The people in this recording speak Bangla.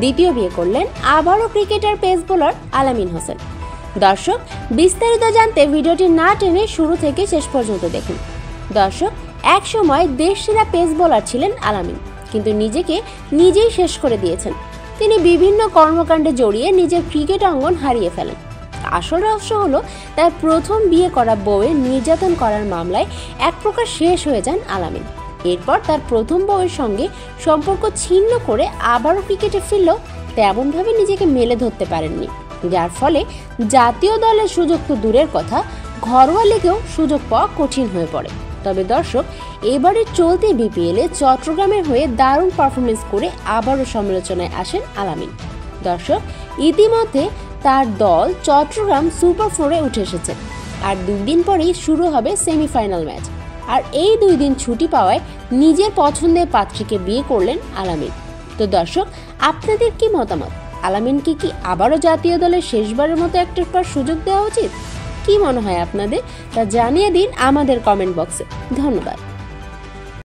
দ্বিতীয় বিয়ে করলেন আবারও ক্রিকেটার পেস বোলার আলামিন হোসেন। দর্শক, বিস্তারিত জানতে ভিডিওটি না টেনে শুরু থেকে শেষ পর্যন্ত দেখুন। দর্শক, এক সময় দেশসেরা পেস বোলার ছিলেন আলামিন, কিন্তু নিজেকে নিজেই শেষ করে দিয়েছেন। তিনি বিভিন্ন কর্মকাণ্ডে জড়িয়ে নিজের ক্রিকেট অঙ্গন হারিয়ে ফেলেন। আসল রহস্য হলো তার প্রথম বিয়ে করা বউয়ের নির্যাতন করার মামলায় এক প্রকার শেষ হয়ে যান আলামিন। এরপর তার প্রথম বউয়ের সঙ্গে সম্পর্ক ছিন্ন করে আবারও ক্রিকেটে ফিরলেও তেমনভাবে নিজেকে মেলে ধরতে পারেননি, যার ফলে জাতীয় দলের সুযোগ তো দূরের কথা, ঘরোয়া লিগেও সুযোগ পাওয়া কঠিন হয়ে পড়ে। তবে দর্শক, এবারে চলতি বিপিএলে চট্টগ্রামের হয়ে দারুণ পারফরমেন্স করে আবারও সমালোচনায় আসেন আলামিন। দর্শক, ইতিমধ্যে তার দল চট্টগ্রাম সুপার 4-এ উঠে এসেছে, আর 2 দিন পরেই শুরু হবে সেমিফাইনাল ম্যাচ। আর এই 2 দিন ছুটি পাওয়ায় নিজের পছন্দের পাত্রীকে বিয়ে করলেন আলামিন। তো দর্শক, আপনাদের কি মতামত? আলামিনকে কি আবারও জাতীয় দলের শেষবারের মতো একটা সুযোগ দেওয়া উচিত? কি মনে হয় আপনাদের, তা জানিয়ে দিন আমাদের কমেন্ট বক্সে। ধন্যবাদ।